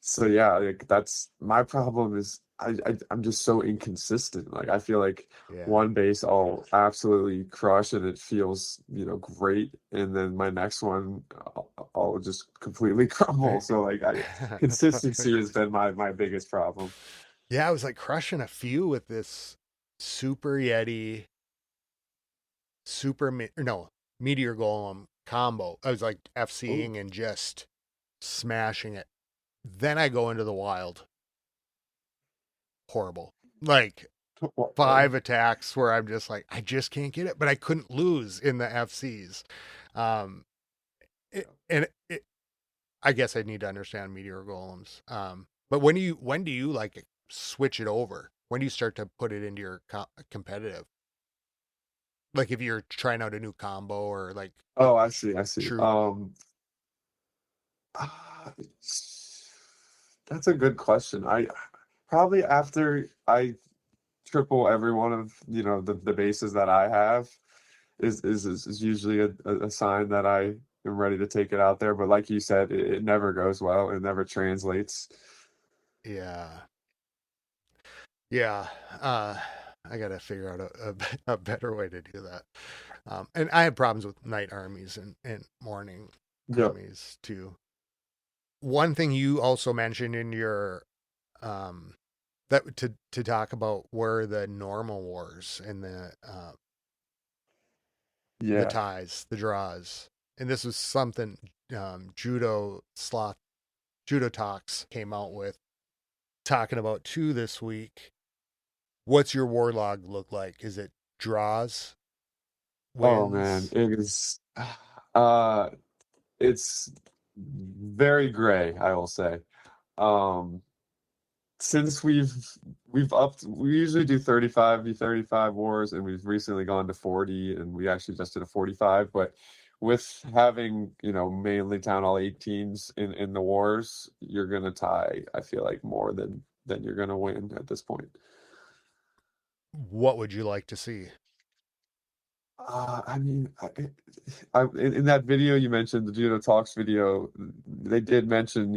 Speaker 2: So yeah, like that's my problem is I'm just so inconsistent. Like I feel like
Speaker 1: yeah.
Speaker 2: one base I'll absolutely crush and it feels, great, and then my next one I'll just completely crumble. So like consistency has been my biggest problem.
Speaker 1: Yeah, I was like crushing a few with this Super Yeti, no, Meteor Golem combo. I was like
Speaker 2: Oh,
Speaker 1: FCing and just smashing it. Then I go into the wild. Horrible. Like
Speaker 2: oh,
Speaker 1: 5 attacks where I'm just like, I just can't get it, but I couldn't lose in the FCs. Um, I guess I need to understand Meteor Golems. But when do you like switch it over? When do you start to put it into your competitive? Like if you're trying out a new combo or like a
Speaker 2: oh, I see, I see.
Speaker 1: troop.
Speaker 2: Ah, that's a good question. I probably after I triple every one of the bases that I have is usually a sign that I am ready to take it out there. But like you said, it never goes well. It never translates.
Speaker 1: Yeah. Yeah. Uh, I got to figure out a better way to do that. And I have problems with night armies and morning.
Speaker 2: Yep.
Speaker 1: too. One thing you also mentioned in your um that to talk about were the normal wars and the
Speaker 2: Yeah.
Speaker 1: ties, the draws. And this was something Judo Talks came out with talking about too this week. What's your war log look like? Is it draws,
Speaker 2: Oh man,
Speaker 1: wins?
Speaker 2: it is uh it's very gray, I will say. Um since we've upped, we usually do 35 v 35 wars, and we've recently gone to 40, and we actually just did a 45. But with having, mainly town hall 18s in the wars, you're gonna tie, I feel like, more than you're gonna win at this point.
Speaker 1: What would you like to see?
Speaker 2: I mean, in that video you mentioned, the Judo Talks video, they did mention,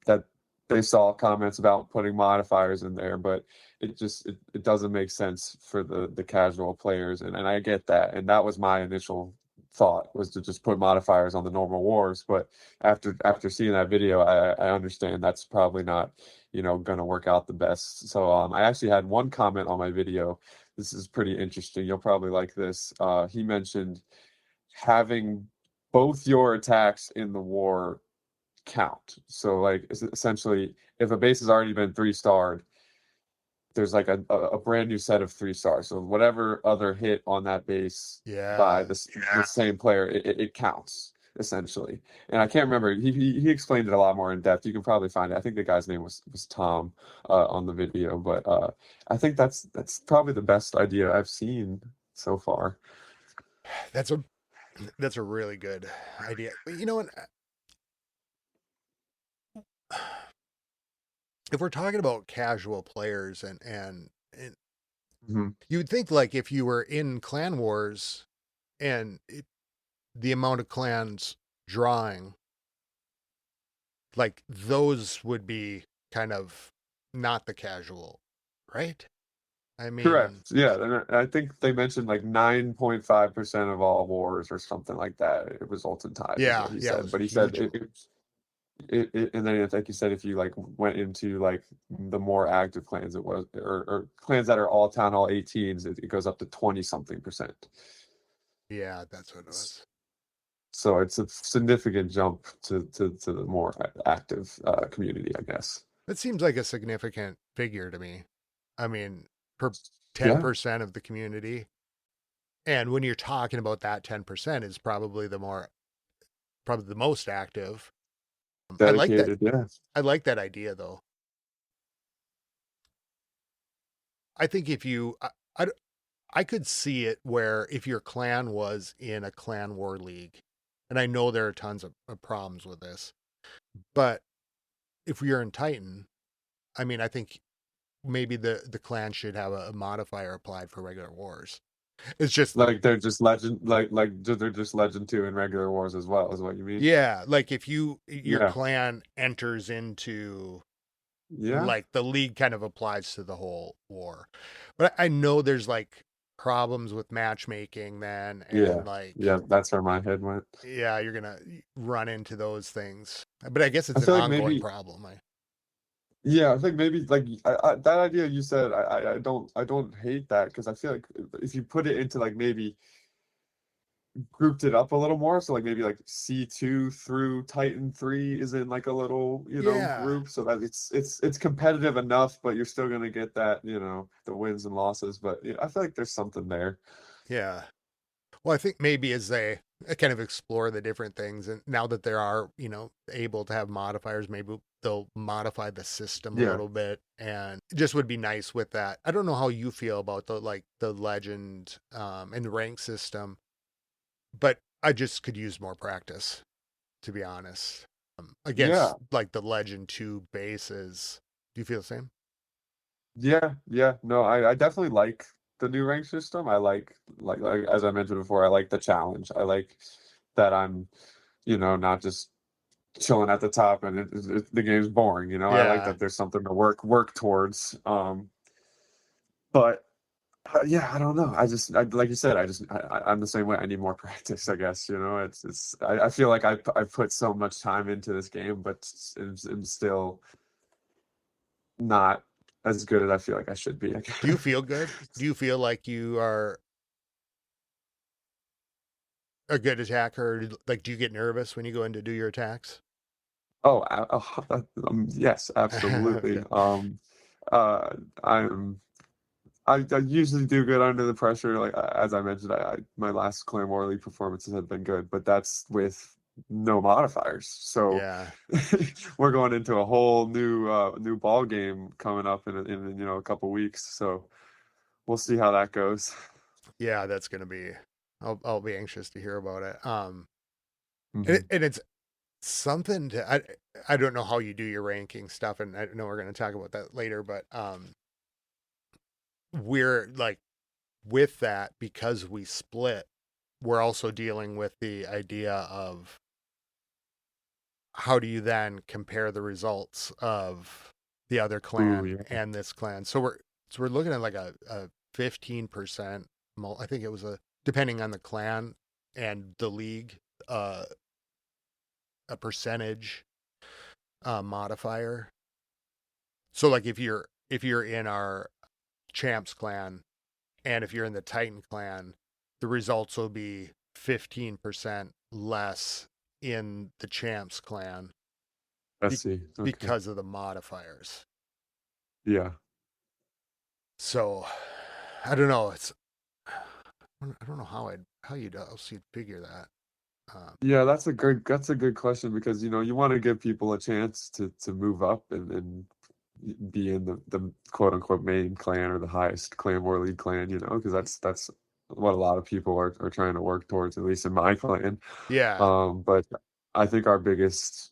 Speaker 2: that they saw comments about putting modifiers in there, but it doesn't make sense for the casual players, and I get that, and that was my initial thought, was to just put modifiers on the normal wars, but after seeing that video, I understand that's probably not, gonna work out the best. So I actually had one comment on my video. This is pretty interesting. You'll probably like this. He mentioned having both your attacks in the war count. So, like, essentially, if a base has already been 3-starred, there's like a brand new set of 3 stars. So whatever other hit on that base by
Speaker 1: Yeah.
Speaker 2: the same player, it counts essentially. And I can't remember. He explained it a lot more in depth. You can probably find it. I think the guy's name was Tom on the video, but I think that's probably the best idea I've seen so far.
Speaker 1: That's a that's a really good idea. But you know what? If we're talking about casual players and
Speaker 2: Mhm.
Speaker 1: you'd think like if you were in clan wars and the amount of clans drawing, like those would be kind of not the casual, right? I mean,
Speaker 2: Correct. Yeah, and I think they mentioned like 9.5% of all wars or something like that. It results in ties, is what
Speaker 1: yeah,
Speaker 2: he
Speaker 1: yeah, it
Speaker 2: said.
Speaker 1: was a
Speaker 2: But he said
Speaker 1: huge.
Speaker 2: and then like you said, if you like went into like the more active clans, it was, or clans that are all town hall 18s, it goes up to 20 something percent.
Speaker 1: Yeah, that's what it was.
Speaker 2: So it's a significant jump to the more active community, I guess.
Speaker 1: That seems like a significant figure to me. I mean, per
Speaker 2: Yeah,
Speaker 1: 10% of the community. And when you're talking about that 10% is probably the most active. I like that.
Speaker 2: dedicated. Yeah,
Speaker 1: I like that idea though. I think if you, I, I could see it where if your clan was in a clan war league, and I know there are tons of problems with this, but if you're in Titan, I mean, I think maybe the clan should have a modifier applied for regular wars. It's just,
Speaker 2: like they're just legend, they're just legend 2 in regular wars as well, is what you mean?
Speaker 1: yeah, like if your
Speaker 2: Yeah,
Speaker 1: clan enters into
Speaker 2: yeah.
Speaker 1: like the league kind of applies to the whole war. But I know there's like problems with matchmaking then
Speaker 2: Yeah,
Speaker 1: and like
Speaker 2: yeah, that's where my head went.
Speaker 1: yeah, you're gonna run into those things. But I guess
Speaker 2: I
Speaker 1: it's an
Speaker 2: feel like
Speaker 1: ongoing
Speaker 2: maybe,
Speaker 1: problem.
Speaker 2: yeah, I think maybe like that idea you said, I don't hate that, because I feel like if you put it into like maybe grouped it up a little more, so like maybe like C2 through Titan 3 is in like a little,
Speaker 1: Yeah,
Speaker 2: group, so that it's competitive enough, but you're still gonna get that, the wins and losses. But yeah, I feel like there's something there.
Speaker 1: yeah. Well, I think maybe as they kind of explore the different things, and now that there are, able to have modifiers, maybe they'll modify the system a
Speaker 2: Yeah.
Speaker 1: little bit, and it just would be nice with that. I don't know how you feel about the legend and the rank system, but I just could use more practice, to be honest,
Speaker 2: Yeah.
Speaker 1: against like the legend two bases. Do you feel the same?
Speaker 2: Yeah, yeah. No, I definitely like the new rank system. I like as I mentioned before, I like the challenge. I like that I'm, not just chilling at the top and the game's boring. I like
Speaker 1: Yeah,
Speaker 2: that there's something to work towards. But Yeah, I don't know. Like you said, I'm the same way. I need more practice, I guess. You know, I feel like I put so much time into this game, but I'm still not as good as I feel like I should be, I
Speaker 1: Do you
Speaker 2: guess.
Speaker 1: feel good? Do you feel like you are a good attacker? Like, do you get nervous when you go in to do your attacks?
Speaker 2: Oh, yes, absolutely.
Speaker 1: Okay.
Speaker 2: Uh, I'm I usually do good under the pressure. Like as I mentioned, I my last Claymore League performances have been good, but that's with no modifiers. So
Speaker 1: Yeah.
Speaker 2: we're going into a whole new ball game coming up in a couple weeks. So we'll see how that goes.
Speaker 1: Yeah, that's gonna be. I'll be anxious to hear about it.
Speaker 2: Hmm.
Speaker 1: And it's something to I don't know how you do your ranking stuff, and I know we're gonna talk about that later, but we're like with that because we split. We're also dealing with the idea of how do you then compare the results of the other
Speaker 2: Ooh,
Speaker 1: clan
Speaker 2: yeah.
Speaker 1: and this clan. So we're looking at like a 15%. I think it was a depending on the clan and the league, uh, a percentage modifier. So like if you're in our champs clan and if you're in the Titan clan, the results will be 15% less in the champs clan
Speaker 2: Let's
Speaker 1: be-
Speaker 2: see. Okay.
Speaker 1: because of the modifiers.
Speaker 2: Yeah.
Speaker 1: So I don't know. I don't know how you'd else you'd figure that. Um,
Speaker 2: Yeah, that's a good question because you want to give people a chance to move up and be in the quote unquote main clan or the highest clan war league clan, because that's what a lot of people are trying to work towards, at least in my clan.
Speaker 1: yeah,
Speaker 2: But I think our biggest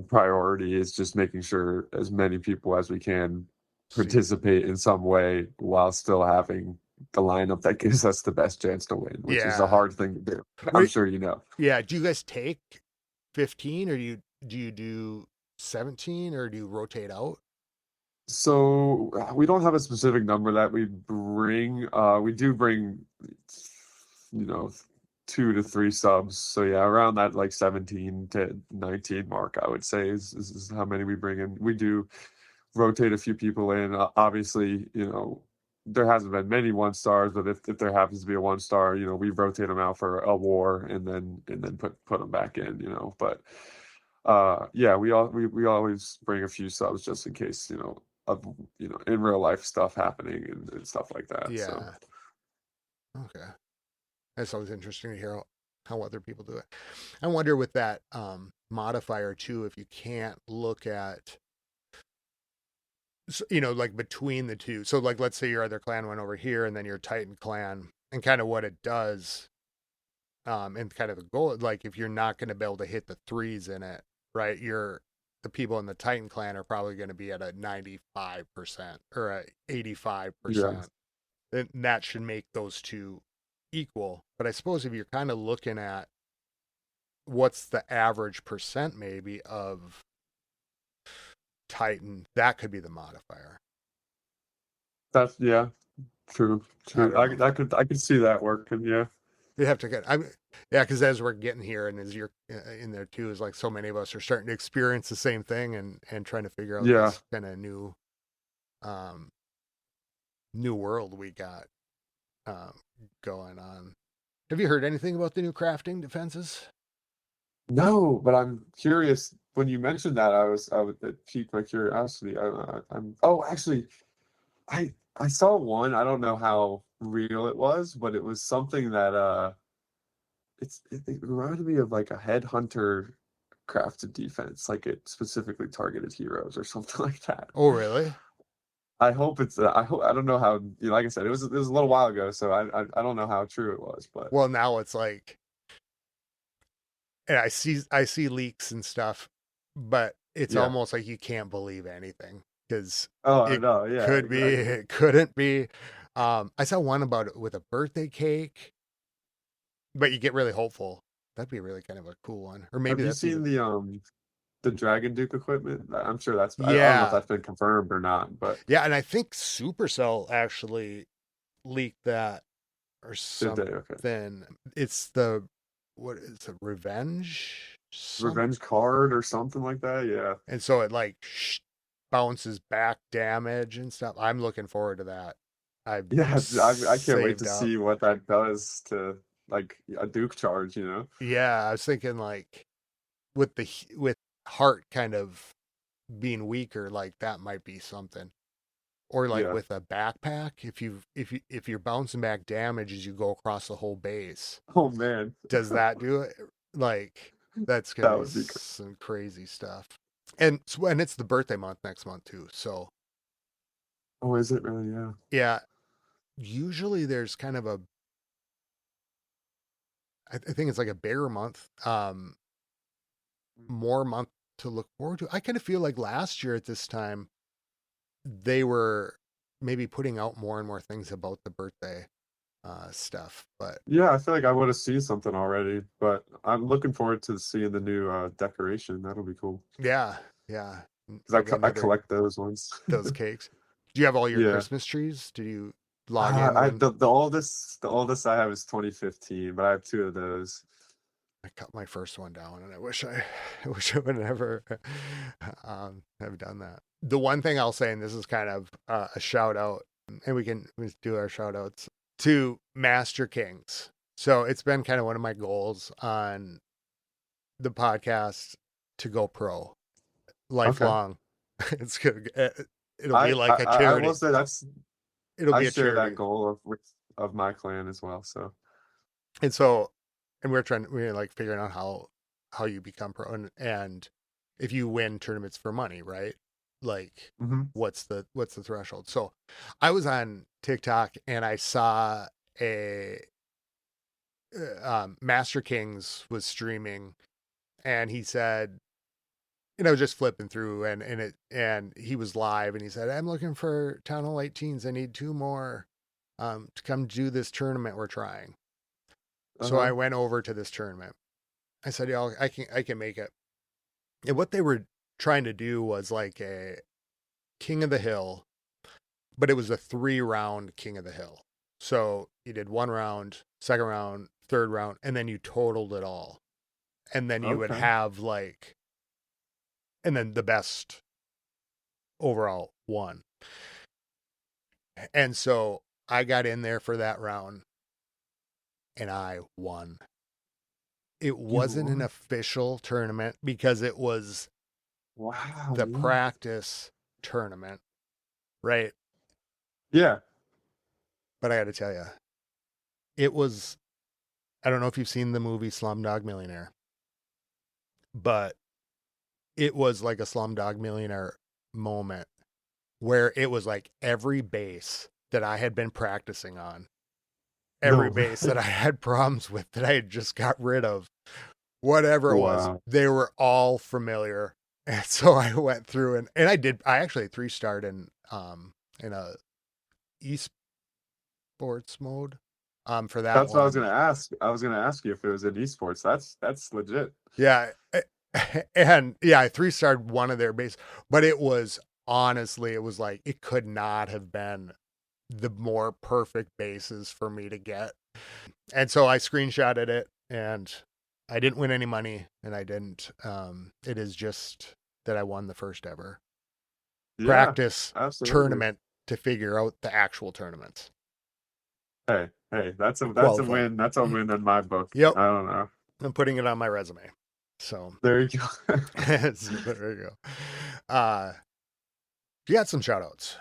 Speaker 2: priority is just making sure as many people as we can
Speaker 1: see,
Speaker 2: participate in some way while still having the lineup that gives us the best chance to win, which is a
Speaker 1: yeah.
Speaker 2: hard thing to do. I'm
Speaker 1: Wait,
Speaker 2: sure you know.
Speaker 1: yeah. Do you guys take 15 or do you do 17 or do you rotate out?
Speaker 2: So we don't have a specific number that we bring. We do bring, you know, 2 to 3 subs. So yeah, around that like 17 to 19 mark, I would say is how many we bring in. We do rotate a few people in. Obviously, there hasn't been many 1 stars, but if there happens to be a 1 star, we rotate them out for a war and then put them back in. But yeah, we always bring a few subs just in case, of in real life stuff happening and stuff like that. So
Speaker 1: Yeah. Okay. That's always interesting to hear how other people do it. I wonder with that modifier too, if you can't look at, like between the two. So like, let's say your other clan went over here and then your Titan clan and kind of what it does, and kind of the goal, like if you're not going to be able to hit the threes in it, right? The people in the Titan clan are probably going to be at a 95% or a
Speaker 2: yeah,
Speaker 1: 85%. And that should make those two equal. But I suppose if you're kind of looking at what's the average percent maybe of Titan, that could be the modifier.
Speaker 2: that's yeah, true,
Speaker 1: I
Speaker 2: true.
Speaker 1: don't know.
Speaker 2: I could see that working. Yeah,
Speaker 1: You have to get, yeah, because as we're getting here and as you're in there too, is like so many of us are starting to experience the same thing and trying to figure out
Speaker 2: yeah.
Speaker 1: this kind of um, new world we got um, going on. Have you heard anything about the new crafting defenses?
Speaker 2: No, but I'm curious. When you mentioned that, it piqued my curiosity. Oh, actually, I saw one. I don't know how real it was, but it was something that it reminded me of like a headhunter crafted defense, like it specifically targeted heroes or something like that.
Speaker 1: Oh, really?
Speaker 2: I hope it's. I don't know how. Like I said, it was a little while ago, so I don't know how true it was, but
Speaker 1: Well, now it's like, and I see leaks and stuff, but it's
Speaker 2: yeah.
Speaker 1: almost like you can't believe anything because
Speaker 2: Oh, I
Speaker 1: it
Speaker 2: know. Yeah,
Speaker 1: could be,
Speaker 2: exactly.
Speaker 1: it couldn't be. I saw one about it with a birthday cake, but you get really hopeful. That'd be really kind of a cool one, or
Speaker 2: Have
Speaker 1: maybe
Speaker 2: you
Speaker 1: that's
Speaker 2: seen
Speaker 1: even.
Speaker 2: the Dragon Duke equipment? I'm sure I don't know if
Speaker 1: Yeah,
Speaker 2: that's been confirmed or not, but
Speaker 1: yeah, and I think Supercell actually. leaked that or
Speaker 2: Did they? Okay.
Speaker 1: something. It's the what is it? Revenge? Some
Speaker 2: Revenge card or something like that. Yeah.
Speaker 1: and so it like bounces back damage and stuff. I'm looking forward to that. I
Speaker 2: Yeah, I can't wait to
Speaker 1: saved up.
Speaker 2: see what that does to like a Duke charge, you know?
Speaker 1: Yeah, I was thinking like with heart kind of being weaker, like that might be something. Or like
Speaker 2: Yeah.
Speaker 1: with a backpack, if you're bouncing back damage as you go across the whole base,
Speaker 2: Oh man,
Speaker 1: does that do it? Like that's gonna
Speaker 2: that
Speaker 1: be
Speaker 2: would be.
Speaker 1: some crazy stuff. And it's the birthday month next month too. So
Speaker 2: Oh, is it really? Yeah.
Speaker 1: yeah, usually there's kind of I think it's like a bigger month, more month to look forward to. I kind of feel like last year at this time they were maybe putting out more and more things about the birthday stuff, but
Speaker 2: Yeah, I feel like I would have seen something already, but I'm looking forward to seeing the new decoration. That'll be cool.
Speaker 1: yeah, yeah,
Speaker 2: Because
Speaker 1: maybe
Speaker 2: I
Speaker 1: another
Speaker 2: collect those ones.
Speaker 1: those cakes. Do you have all your
Speaker 2: Yeah.
Speaker 1: Christmas trees? Did you log in
Speaker 2: I
Speaker 1: when
Speaker 2: the oldest I have is 2015, but I have two of those.
Speaker 1: I cut my first one down, and I wish I wish I would never have done that. The one thing I'll say, and this is kind of a shout out, and we do our shout outs to Master Kings. So it's been kind of one of my goals on the podcast to go pro
Speaker 2: Okay.
Speaker 1: lifelong. It's gonna it'll be like a
Speaker 2: I will
Speaker 1: charity.
Speaker 2: say that's
Speaker 1: It'll
Speaker 2: I
Speaker 1: be a
Speaker 2: share that
Speaker 1: charity.
Speaker 2: goal of my clan as well. So
Speaker 1: And so, and we're like figuring out how you become pro and if you win tournaments for money, right? Like,
Speaker 2: hmm
Speaker 1: what's the threshold? So, I was on TikTok and I saw a Master Kings was streaming, and he said, just flipping through, and he was live, and he said, "I'm looking for Town Hall 18s. I need two more to come do this tournament we're trying." So I
Speaker 2: uh-huh.
Speaker 1: went over to this tournament. I said, "Yeah, I can make it." And what they were trying to do was like a King of the Hill, but it was a 3 round King of the Hill. So you did 1 round, second round, third round, and then you totaled it all. And then you would
Speaker 2: Okay.
Speaker 1: have like, and then the best overall won. And so I got in there for that round and I won. It
Speaker 2: You
Speaker 1: wasn't an
Speaker 2: won.
Speaker 1: official tournament because it was
Speaker 2: Wow,
Speaker 1: the
Speaker 2: man.
Speaker 1: practice tournament, right?
Speaker 2: Yeah.
Speaker 1: But I got to tell you, it was, I don't know if you've seen the movie Slumdog Millionaire, but it was like a Slumdog Millionaire moment where it was like every base that I had been practicing on, every
Speaker 2: No
Speaker 1: base that
Speaker 2: way.
Speaker 1: I had problems with that I had just got rid of, whatever it was,
Speaker 2: Wow.
Speaker 1: they were all familiar. And so I went through and I actually 3-starred in a esports mode for that
Speaker 2: That's what I was
Speaker 1: one.
Speaker 2: gonna ask. I was gonna ask you if it was in esports. That's legit.
Speaker 1: Yeah. And yeah, I 3-starred one of their base, but it was honestly, it was like it could not have been the more perfect bases for me to get. And so I screenshotted it and I didn't win any money and I didn't it is just that I won the first ever
Speaker 2: Yeah,
Speaker 1: practice
Speaker 2: absolutely.
Speaker 1: tournament to figure out the actual tournaments.
Speaker 2: Hey, that's a
Speaker 1: Qualified.
Speaker 2: win. That's a win in my book.
Speaker 1: Yep.
Speaker 2: I don't know.
Speaker 1: I'm putting it on my resume. So,
Speaker 2: There you go.
Speaker 1: so there you go. You got some shout outs.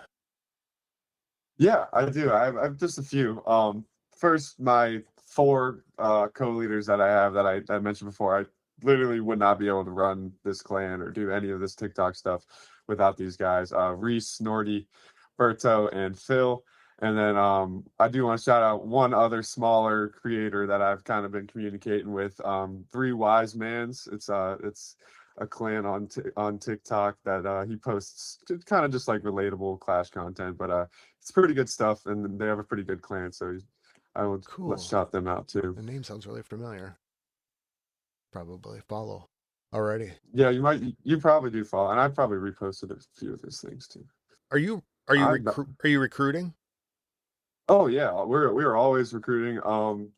Speaker 2: Yeah, I do. I've just a few. First, my four co-leaders that I have that I mentioned before, I literally would not be able to run this clan or do any of this TikTok stuff without these guys. Reese, Nordy, Berto, and Phil. And then I do want to shout out one other smaller creator that I've kind of been communicating with. Three Wise Mans. It's a clan on TikTok that he posts kind of just like relatable Clash content, but it's pretty good stuff, and they have a pretty good clan. So I would let's
Speaker 1: Cool.
Speaker 2: shout them out too.
Speaker 1: The name sounds really familiar. Probably follow already.
Speaker 2: Yeah, you probably do follow, and I probably reposted a few of his things too.
Speaker 1: Are you
Speaker 2: I
Speaker 1: are you recruiting?
Speaker 2: Oh yeah, we're always recruiting.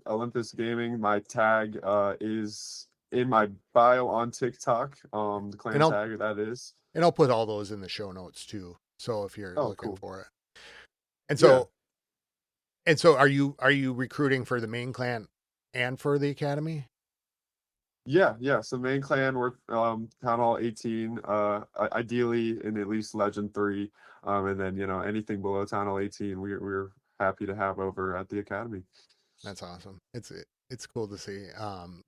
Speaker 2: Olympus Gaming, my tag is in my bio on TikTok. The
Speaker 1: And
Speaker 2: clan
Speaker 1: I'll
Speaker 2: tag that is.
Speaker 1: and I'll put all those in the show notes too. So if you're
Speaker 2: Oh,
Speaker 1: looking
Speaker 2: cool.
Speaker 1: for it. And
Speaker 2: Yeah.
Speaker 1: so and so are you recruiting for the main clan and for the academy?
Speaker 2: Yeah, yeah. So main clan, we're Town Hall 18, ideally in at least Legend 3. And then, anything below Town Hall 18, we're happy to have over at the Academy.
Speaker 1: That's awesome. It's cool to see.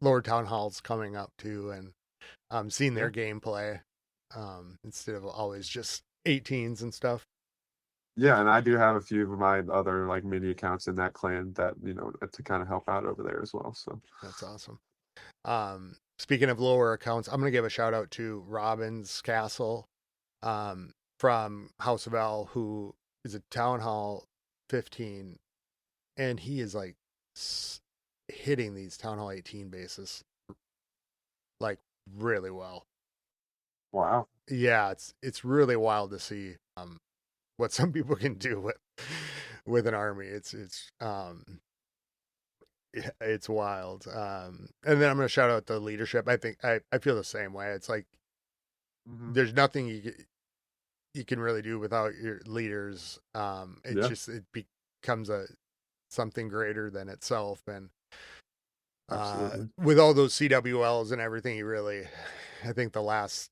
Speaker 1: Lower Town Hall's coming up too, and seeing
Speaker 2: Yeah.
Speaker 1: their gameplay instead of always just 18s and stuff.
Speaker 2: Yeah, and I do have a few of my other like mini accounts in that clan that, to kind of help out over there as well. So
Speaker 1: That's awesome. Speaking of lower accounts, I'm gonna give a shout out to Robbins Castle from House of L, who is a Town Hall 15, and he is like hitting these Town Hall 18 bases like really well.
Speaker 2: wow.
Speaker 1: Yeah, it's really wild to see what some people can do with an army. It's wild. And then I'm gonna shout out the leadership. I think I feel the same way. It's like
Speaker 2: Hmm.
Speaker 1: there's nothing you can really do without your leaders.
Speaker 2: Yeah,
Speaker 1: It becomes a something greater than itself. And
Speaker 2: absolutely.
Speaker 1: with all those CWLs and everything, I think the last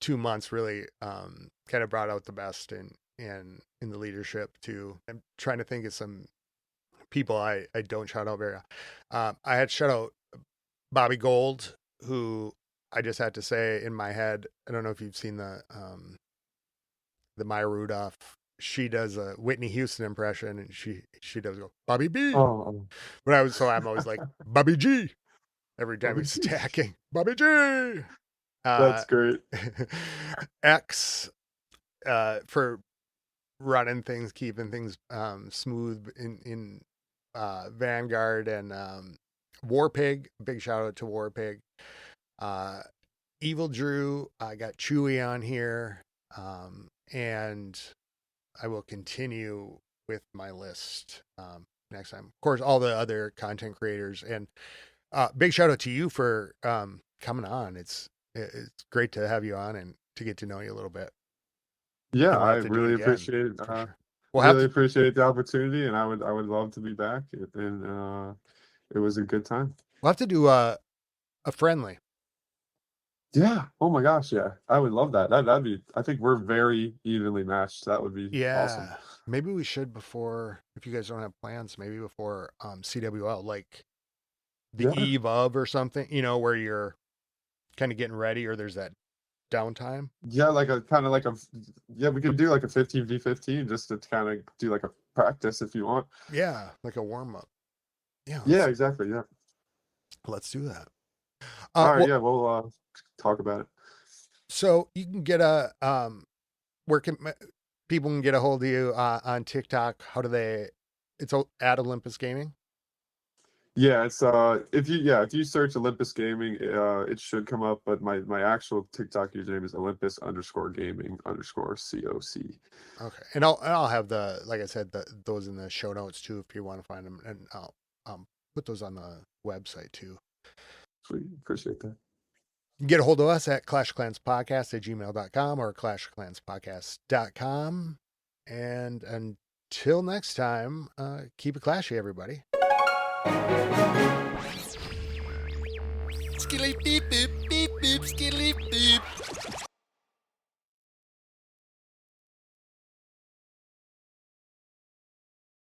Speaker 1: 2 months really kind of brought out the best in the leadership too. I'm trying to think of some people I don't shout out very. I had shout out Bobby Gold, who I just had to say in my head. I don't know if you've seen the Maya Rudolph. She does a Whitney Houston impression, and she does go Bobby B.
Speaker 2: Oh,
Speaker 1: But I'm always like Bobby G every time he's attacking Bobby G. Uh,
Speaker 2: that's great.
Speaker 1: X for running things, keeping things smooth in Vanguard, and War Pig. Big shout out to War Pig. Uh, Evil Drew. I got Chewy on here, and I will continue with my list next time. Of course, all the other content creators, and big shout out to you for coming on. It's great to have you on and to get to know you a little bit.
Speaker 2: Yeah,
Speaker 1: And we'll
Speaker 2: I
Speaker 1: have to do it
Speaker 2: really
Speaker 1: again
Speaker 2: appreciate
Speaker 1: for sure. We'll have
Speaker 2: really
Speaker 1: to.
Speaker 2: appreciate the opportunity, and I would love to be back. And it was a good time.
Speaker 1: We'll have to do a friendly.
Speaker 2: Yeah. Oh my gosh. Yeah. I would love that. That'd be. I think we're very evenly matched. That would be awesome.
Speaker 1: Yeah. Maybe we should before, if you guys don't have plans, maybe before CWL, like the
Speaker 2: Yeah.
Speaker 1: eve of or something, where you're kind of getting ready or there's that downtime.
Speaker 2: Yeah. Like a kind of like a. Yeah, we could do like a 15v15 just to kind of do like a practice if you want.
Speaker 1: Yeah, like a warm up. Yeah,
Speaker 2: Yeah. Exactly. Yeah.
Speaker 1: let's do that.
Speaker 2: All right.
Speaker 1: Well,
Speaker 2: Yeah. We'll talk about it.
Speaker 1: so you can get where can people can get a hold of you on TikTok? How do they? It's at Olympus Gaming.
Speaker 2: Yeah, it's if you search Olympus Gaming, it should come up, but my actual TikTok username is Olympus_gaming_COC.
Speaker 1: Okay, and I'll have like I said those in the show notes too if you want to find them, and I'll put those on the website too.
Speaker 2: Sweet, appreciate that.
Speaker 1: You can get a hold of us at clashclanspodcast@gmail.com or clashclanspodcast.com. And until next time, keep it clashy, everybody.
Speaker 3: Skilly beep beep beep beep skilly beep.